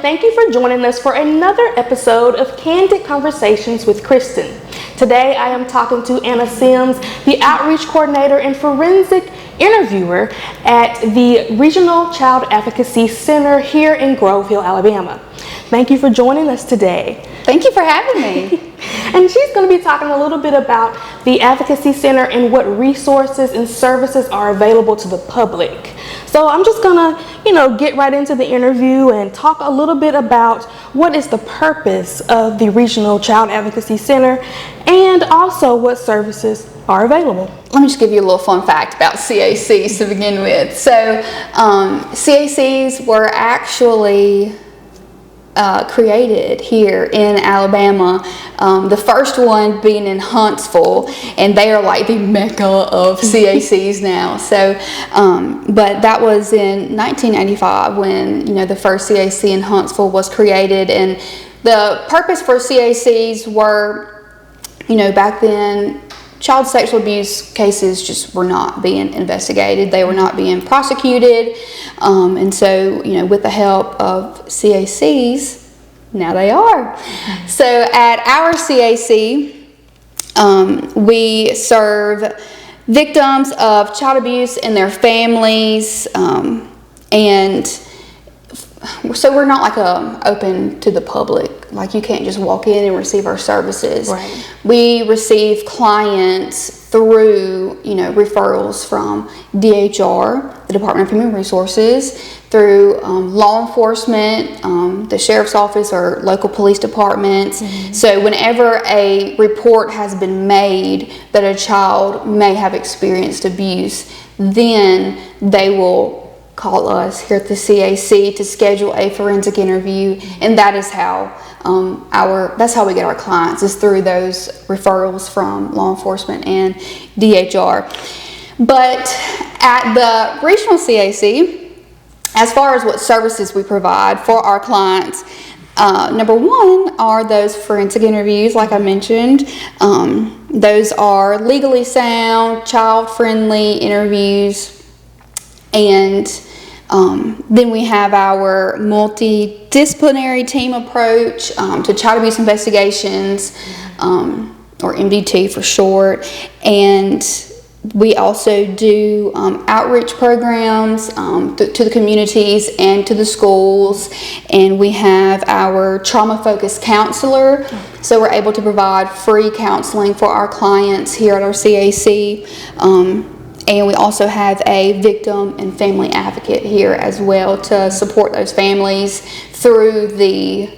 thank you for joining us for another episode of Candid Conversations with Christen. Today I am talking to Anna Sims, the Outreach Coordinator and Forensic Interviewer at the Regional Child Advocacy Center here in Groveville, Alabama. Thank you for joining us today. Thank you for having me. And she's going to be talking a little bit about the Advocacy Center and what resources and services are available to the public. So I'm just going to, get right into the interview and talk a little bit about what is the purpose of the Regional Child Advocacy Center and also what services are available. Let me just give you a little fun fact about CACs to begin with. So CACs were actually created here in Alabama, the first one being in Huntsville, and they are like the mecca of CACs now. So, but that was in 1985 when the first CAC in Huntsville was created, and the purpose for CACs were, back then, child sexual abuse cases just were not being investigated. They were not being prosecuted. And so, with the help of CACs, now they are. So at our CAC, we serve victims of child abuse and their families. And so we're not like open to the public. Like you can't just walk in and receive our services. Right. We receive clients through, referrals from DHR, the Department of Human Resources, through law enforcement, the sheriff's office or local police departments. Mm-hmm. So whenever a report has been made that a child may have experienced abuse, then they will call us here at the CAC to schedule a forensic interview, and that is how that's how we get our clients, is through those referrals from law enforcement and DHR. But at the Regional CAC, as far as what services we provide for our clients, number one are those forensic interviews, like I mentioned. Those are legally sound, child-friendly interviews. And then we have our multidisciplinary team approach to child abuse investigations, or MDT for short. And we also do outreach programs to the communities and to the schools. And we have our trauma-focused counselor. So we're able to provide free counseling for our clients here at our CAC. And we also have a victim and family advocate here as well to support those families through the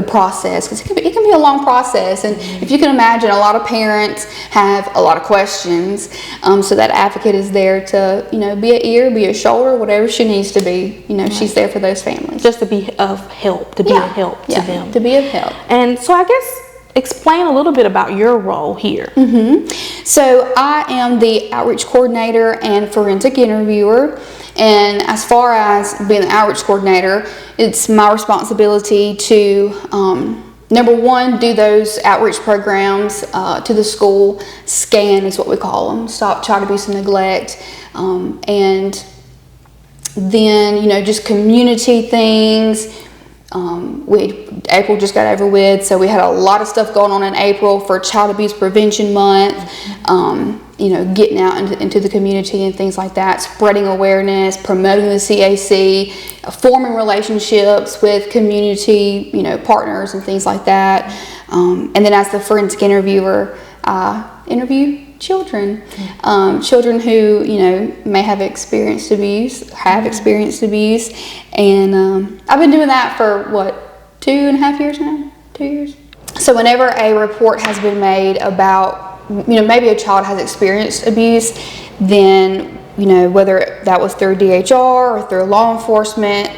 process, because it can be a long process. And if you can imagine, a lot of parents have a lot of questions, so that advocate is there to be an ear, be a shoulder, whatever she needs to be. Right. She's there for those families, just to be of help, to be a help to them, to be of help. And so I guess explain a little bit about your role here. Mm-hmm. So I am the outreach coordinator and forensic interviewer. And as far as being the outreach coordinator, it's my responsibility to, number one, do those outreach programs to the school. SCAN is what we call them, Stop Child Abuse and Neglect. And then, just community things. April just got over with, so we had a lot of stuff going on in April for Child Abuse Prevention Month. Getting out into the community and things like that, spreading awareness, promoting the CAC, forming relationships with community, partners and things like that. And then as the forensic interviewer, I interview children, children who may have experienced abuse, and I've been doing that for 2.5 years now. 2 years. So whenever a report has been made about maybe a child has experienced abuse, then whether that was through DHR or through law enforcement,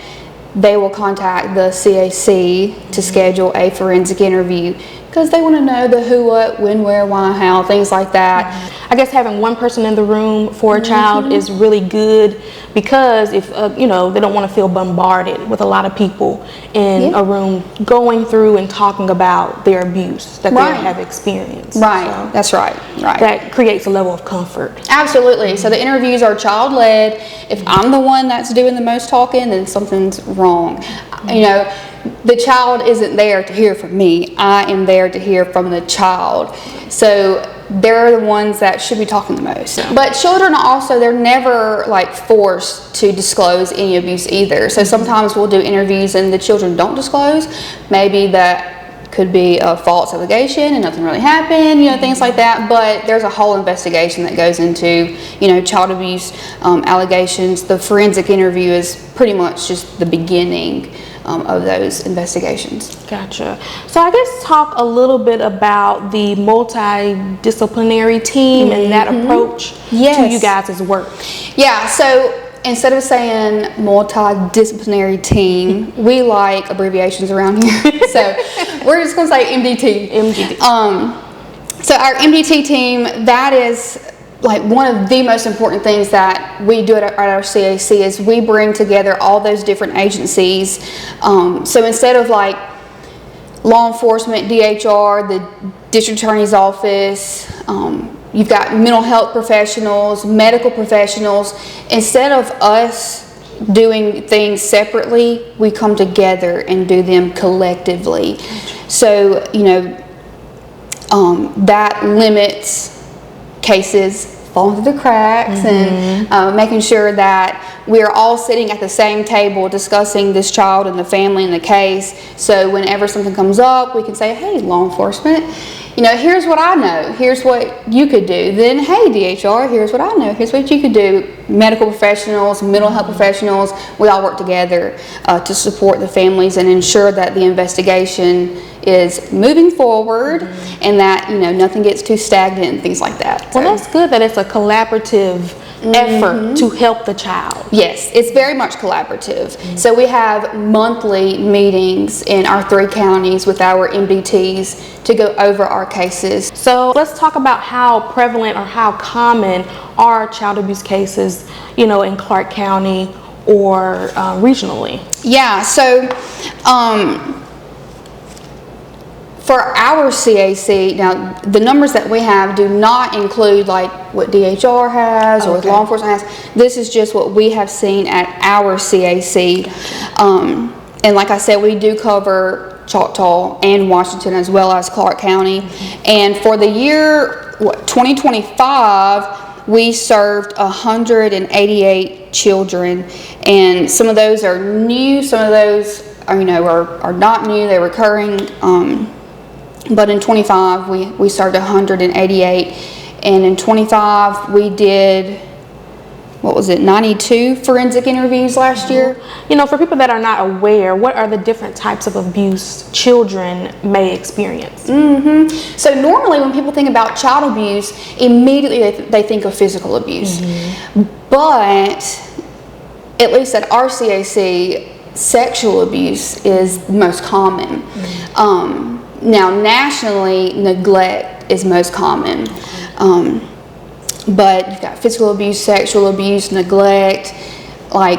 they will contact the CAC to schedule a forensic interview, because they want to know the who, what, when, where, why, how, things like that. I guess having one person in the room for a child is really good, because if they don't want to feel bombarded with a lot of people in a room going through and talking about their abuse that they have experienced. Right. So that's right. that creates a level of comfort. Absolutely. So the interviews are child-led. If I'm the one that's doing the most talking, then something's wrong. The child isn't there to hear from me. I am there to hear from the child. So they're the ones that should be talking the most. But children also, they're never like forced to disclose any abuse either. So sometimes we'll do interviews and the children don't disclose. Maybe that could be a false allegation and nothing really happened, things like that. But there's a whole investigation that goes into, child abuse allegations. The forensic interview is pretty much just the beginning of those investigations. Gotcha. So I guess talk a little bit about the multidisciplinary team and that approach to you guys' work. Yeah, so instead of saying multidisciplinary team, we like abbreviations around here. So we're just going to say MDT. So our MDT team, that is like one of the most important things that we do at our CAC is we bring together all those different agencies. So instead of like law enforcement, DHR, the district attorney's office, you've got mental health professionals, medical professionals. Instead of us doing things separately, we come together and do them collectively. So, that limits cases falling through the cracks and making sure that we're all sitting at the same table discussing this child and the family and the case. So whenever something comes up, we can say, hey, law enforcement, here's what I know. Here's what you could do. Then, hey, DHR, here's what I know. Here's what you could do. Medical professionals, mental health professionals, we all work together to support the families and ensure that the investigation is moving forward and that, nothing gets too stagnant and things like that. Well, that's good that it's a collaborative effort to help the child. Yes, it's very much collaborative. So we have monthly meetings in our 3 counties with our MDTs to go over our cases. So let's talk about how prevalent or how common are child abuse cases, in Clark County or regionally. Yeah, so for our CAC, now the numbers that we have do not include like what DHR has or what law enforcement has. This is just what we have seen at our CAC. Gotcha. And like I said, we do cover Choctaw and Washington as well as Clark County. And for the year 2025, we served 188 children, and some of those are new, some of those are not new, they're recurring. But in 25, we served 188, and in 25 we did, 92 forensic interviews last year. For people that are not aware, what are the different types of abuse children may experience? So normally when people think about child abuse, immediately they think of physical abuse. But at least at our CAC, sexual abuse is the most common. Now nationally, neglect is most common. But you've got physical abuse, sexual abuse, neglect. Like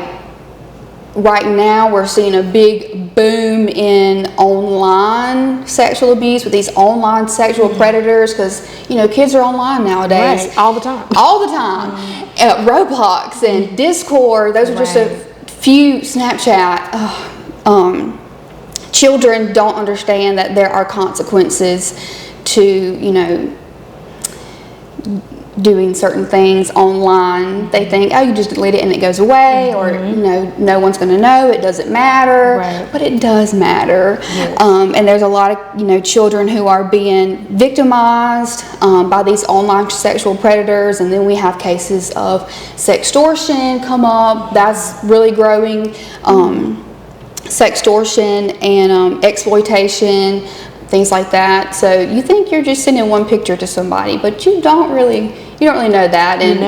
right now we're seeing a big boom in online sexual abuse with these online sexual predators, because kids are online nowadays. Right, all the time. Roblox and Discord, those are just a few. Snapchat. Children don't understand that there are consequences to doing certain things online. They think, oh, you just delete it and it goes away, or no one's going to know, it doesn't matter. But it does matter. And there's a lot of children who are being victimized by these online sexual predators, and then we have cases of sextortion come up. That's really growing. Sextortion and exploitation things like that. So you think you're just sending one picture to somebody, but you don't really know that, and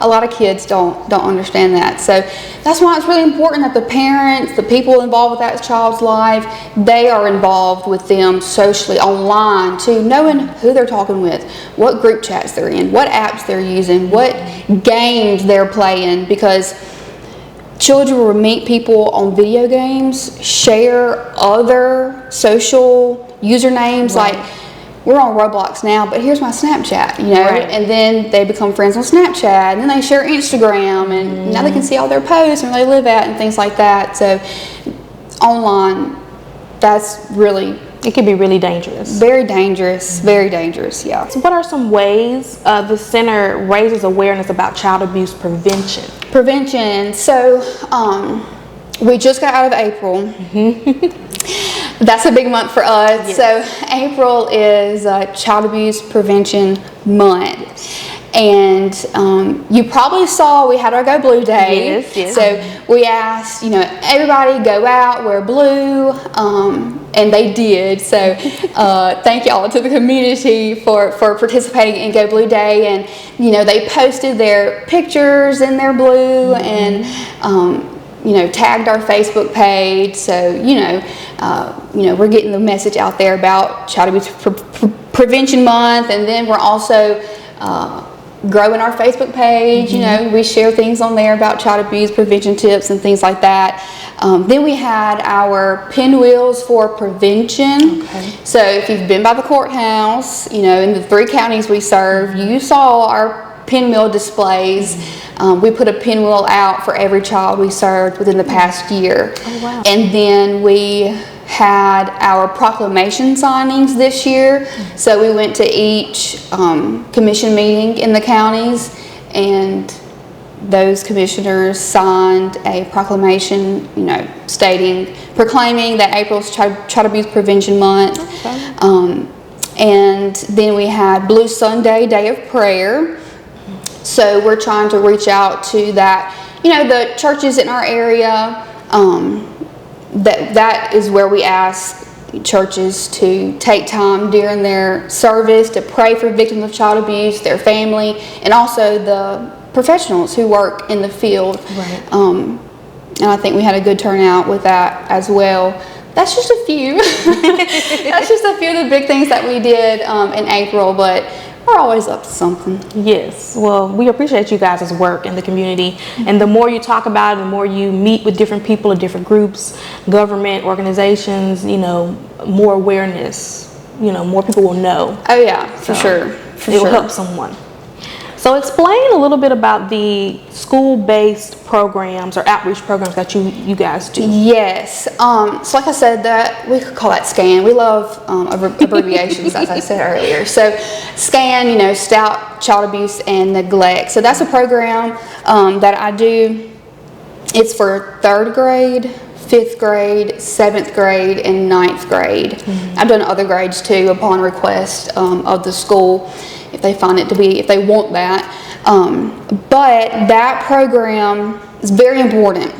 a lot of kids don't understand that. So that's why it's really important that the parents, the people involved with that child's life, they are involved with them socially online too, knowing who they're talking with, what group chats they're in, what apps they're using, what games they're playing, because children will meet people on video games, share other social usernames, right. like we're on Roblox now, but here's my Snapchat, right. and then they become friends on Snapchat, and then they share Instagram, and now they can see all their posts and where they live at and things like that. So online, it can be really dangerous. Very dangerous, very dangerous, yeah. So what are some ways the center raises awareness about child abuse prevention? So we just got out of April. That's a big month for us. Yes. So April is Child Abuse Prevention Month. And you probably saw we had our Go Blue Day. Yes. So we asked, everybody go out, wear blue, and they did. So thank y'all to the community for participating in Go Blue Day. And, they posted their pictures in their blue and, tagged our Facebook page. So, we're getting the message out there about Child Abuse Prevention Month. And then we're also growing our Facebook page. We share things on there about child abuse prevention tips and things like that. Then we had our pinwheels for prevention. Okay. So if you've been by the courthouse, in the 3 counties we serve, you saw our pinwheel displays. We put a pinwheel out for every child we served within the past year. Oh, wow. And then we had our proclamation signings this year. So we went to each commission meeting in the counties, and those commissioners signed a proclamation, proclaiming that April's Child Abuse Prevention Month. Okay. And then we had Blue Sunday, Day of Prayer. So we're trying to reach out to that, the churches in our area. That is where we ask churches to take time during their service to pray for victims of child abuse, their family, and also the professionals who work in the field. Right. And I think we had a good turnout with that as well. That's just a few. That's just a few of the big things that we did in April, but we're always up to something. Yes. Well, we appreciate you guys' work in the community. And the more you talk about it, the more you meet with different people in different groups, government, organizations, more awareness, more people will know. Oh, yeah, for sure. It will help someone. So explain a little bit about the school-based programs or outreach programs that you guys do. Yes. So like I said, that we could call that SCAN. We love abbreviations, as I said earlier. So SCAN, Stop Child Abuse and Neglect. So that's a program that I do. It's for 3rd grade, 5th grade, 7th grade, and 9th grade. Mm-hmm. I've done other grades too upon request of the school, if they want that. But that program is very important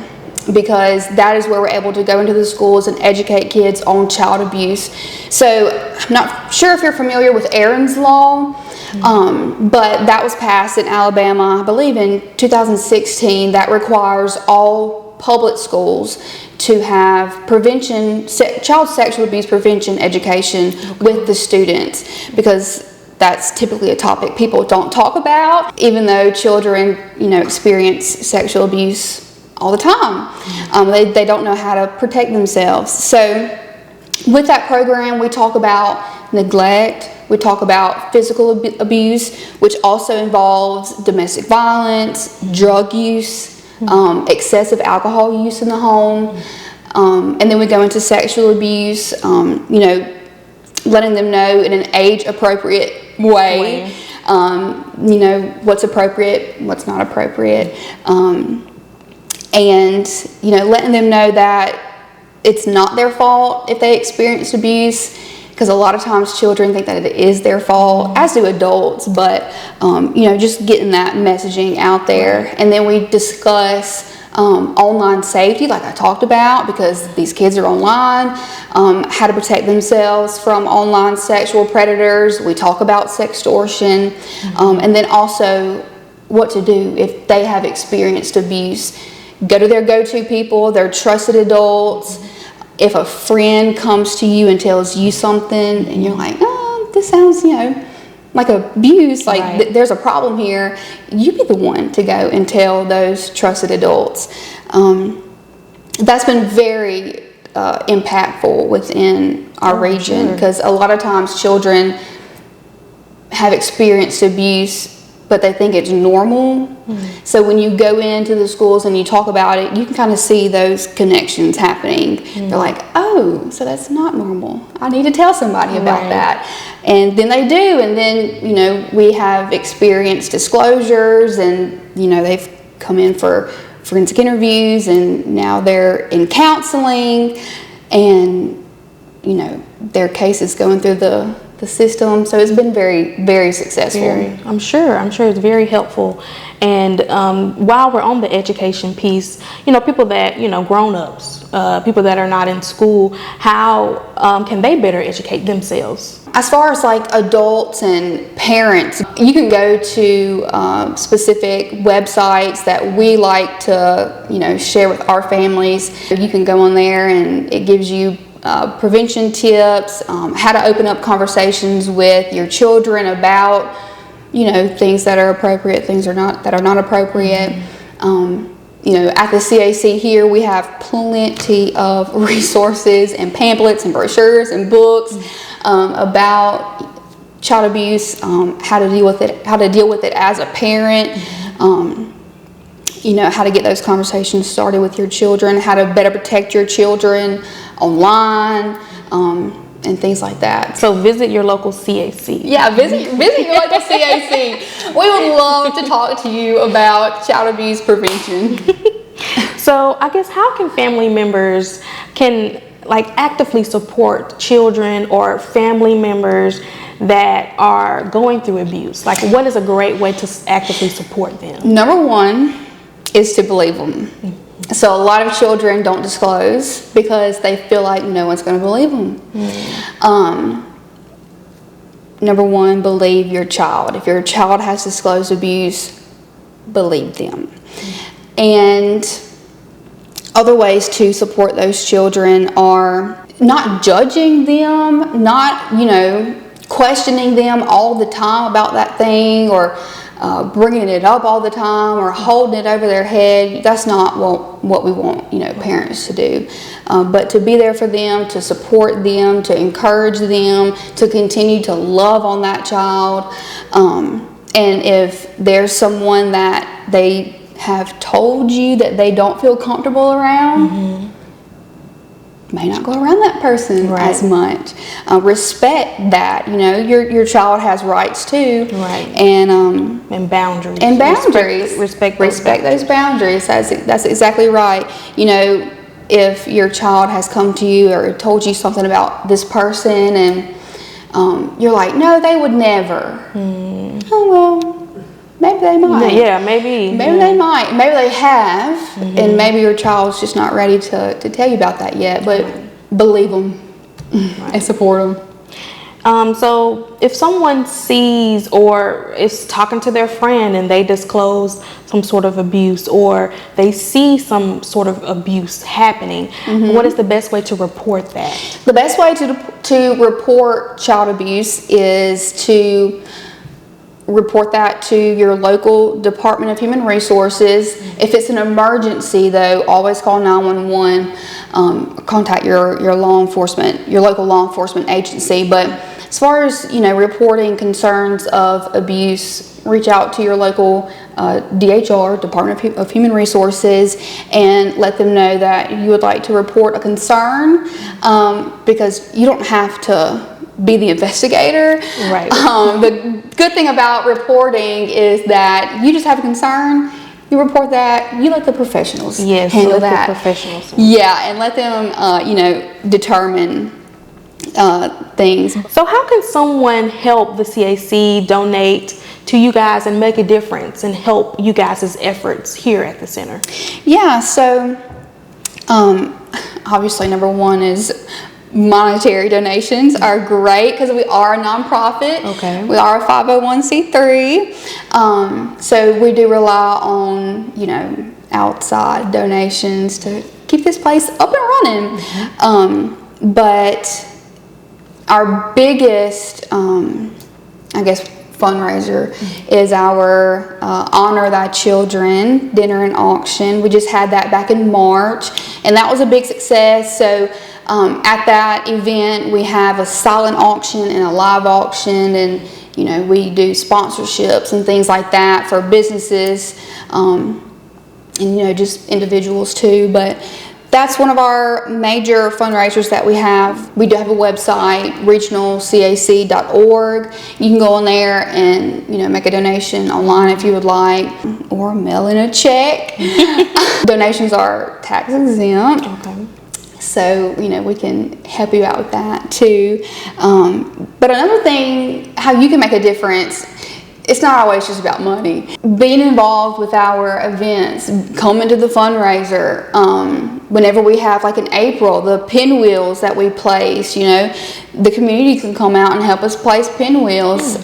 because that is where we're able to go into the schools and educate kids on child abuse. So I'm not sure if you're familiar with Aaron's Law, but that was passed in Alabama, I believe in 2016, that requires all public schools to have child sexual abuse prevention education with the students, because that's typically a topic people don't talk about, even though children, experience sexual abuse all the time. They don't know how to protect themselves. So with that program, we talk about neglect, we talk about physical abuse, which also involves domestic violence, drug use, excessive alcohol use in the home, and then we go into sexual abuse, letting them know in an age-appropriate way, what's appropriate, what's not appropriate, and, letting them know that it's not their fault if they experience abuse, because a lot of times children think that it is their fault, as do adults, but, just getting that messaging out there. And then we discuss online safety, like I talked about, because these kids are online, how to protect themselves from online sexual predators. We talk about sextortion, and then also what to do if they have experienced abuse. Go to their go-to people, their trusted adults. If a friend comes to you and tells you something and you're like, oh, this sounds, like abuse, like right. There's a problem here, you be the one to go and tell those trusted adults. That's been very impactful within our region, because a lot of times children have experienced abuse, but they think it's normal. So when you go into the schools and you talk about it, you can kind of see those connections happening. They're like, oh, so that's not normal. I need to tell somebody about that. And then they do. And then, we have experienced disclosures, and, they've come in for forensic interviews, and now they're in counseling, and, their case is going through the system. So it's been very, very successful. I'm sure it's very helpful. And while we're on the education piece, people that, grown-ups, people that are not in school, how can they better educate themselves? As far as like adults and parents, you can go to specific websites that we like to, share with our families. You can go on there and it gives you prevention tips, how to open up conversations with your children about, things that are appropriate, things that are not appropriate. At the CAC here, we have plenty of resources and pamphlets and brochures and books about child abuse, how to deal with it as a parent. How to get those conversations started with your children, how to better protect your children online, and things like that. So visit your local CAC. Yeah, visit your local CAC. We would love to talk to you about child abuse prevention. So I guess how can family members actively support children or family members that are going through abuse? Like, what is a great way to actively support them? Number one is to believe them. So a lot of children don't disclose because they feel like no one's going to believe them. Number one, believe your child. If your child has disclosed abuse, believe them. And other ways to support those children are not judging them, not, questioning them all the time about that thing, or bringing it up all the time, or holding it over their head. That's not what we want, parents to do. But to be there for them, to support them, to encourage them, to continue to love on that child. And if there's someone that they have told you that they don't feel comfortable around, may not go around that person as much. Respect that. Your child has rights too. Right. And boundaries. And boundaries. Respect those boundaries. That's exactly right. If your child has come to you or told you something about this person, and you're like, no, they would never. Oh, well, maybe they might. Yeah, maybe. Maybe they might. Maybe they have, and maybe your child's just not ready to tell you about that yet. But believe them and support them. So if someone sees or is talking to their friend and they disclose some sort of abuse, or they see some sort of abuse happening, what is the best way to report that? The best way to report child abuse is to report that to your local Department of Human Resources. If it's an emergency, though, always call 911. Contact your law enforcement, your local law enforcement agency. But as far as reporting concerns of abuse, reach out to your local DHR, Department of Human Resources, and let them know that you would like to report a concern, because you don't have to be the investigator. Right. The good thing about reporting is that you just have a concern, you report that, you let the professionals handle that. The professionals. Yeah, and let them, determine things. So how can someone help the CAC donate to you guys and make a difference and help you guys' efforts here at the center? Yeah, so obviously number one is monetary donations are great because we are a nonprofit. Okay. We are a 501c3. So we do rely on, outside donations to keep this place up and running. But our biggest, fundraiser is our Honor Thy Children dinner and auction. We just had that back in March, and that was a big success. So at that event, we have a silent auction and a live auction, and we do sponsorships and things like that for businesses, and just individuals too. But that's one of our major fundraisers that we have. We do have a website, regionalcac.org. You can go on there and make a donation online if you would like, or mail in a check. Donations are tax exempt. Okay. So, we can help you out with that too. But another thing, how you can make a difference, it's not always just about money. Being involved with our events, coming to the fundraiser, whenever we have, like in April, the pinwheels that we place, the community can come out and help us place pinwheels.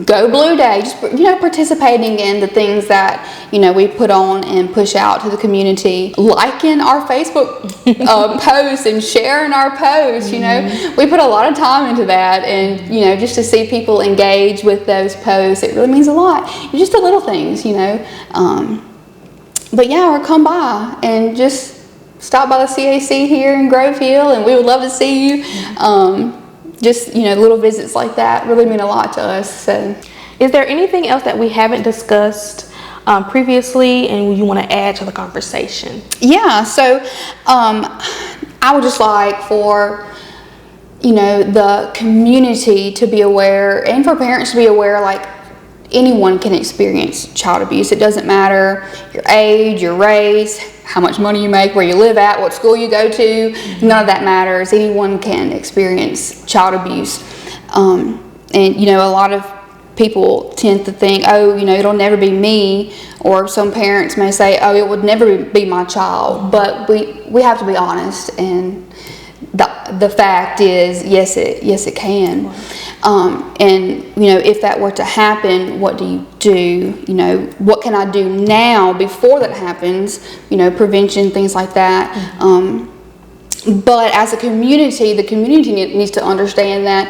Go Blue Day, just participating in the things that we put on and push out to the community, liking our Facebook posts and sharing our posts. We put a lot of time into that, and just to see people engage with those posts, it really means a lot. Just the little things, but yeah, or come by and just stop by the CAC here in Grove Hill, and we would love to see you. Just little visits like that really mean a lot to us. So, is there anything else that we haven't discussed previously and you want to add to the conversation? Yeah, so I would just like for the community to be aware, and for parents to be aware, like anyone can experience child abuse. It doesn't matter your age, your race, how much money you make, where you live at, what school you go to. None of that matters. Anyone can experience child abuse. And a lot of people tend to think, it'll never be me, or some parents may say, it would never be my child. But we have to be honest, and the fact is, yes it can. And if that were to happen, what do you do? What can I do now before that happens? Prevention, things like that. But as a community, the community needs to understand that,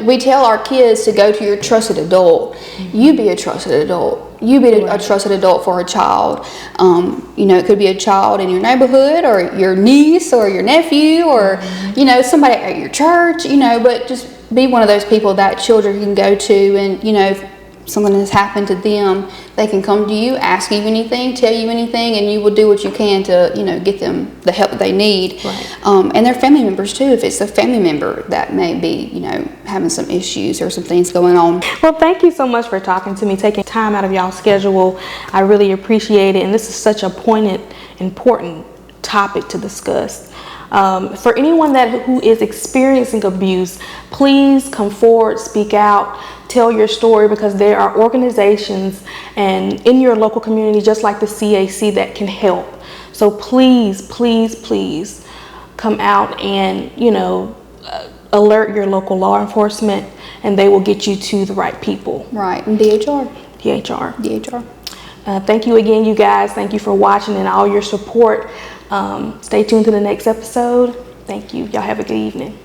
we tell our kids to go to your trusted adult. You be a trusted adult. You be a trusted adult for a child. It could be a child in your neighborhood, or your niece, or your nephew, or, somebody at your church, but just be one of those people that children can go to, and, if something has happened to them, they can come to you, ask you anything, tell you anything, and you will do what you can to, get them the help that they need. Right. And their family members too, if it's a family member that may be, having some issues or some things going on. Well, thank you so much for talking to me, taking time out of y'all's schedule. I really appreciate it, and this is such a poignant, important topic to discuss. For anyone who is experiencing abuse, please come forward, speak out, tell your story, because there are organizations and in your local community, just like the CAC, that can help. So please, please, please come out and, alert your local law enforcement, and they will get you to the right people. Right, and DHR. Thank you again, you guys. Thank you for watching and all your support. Stay tuned to the next episode. Thank you. Y'all have a good evening.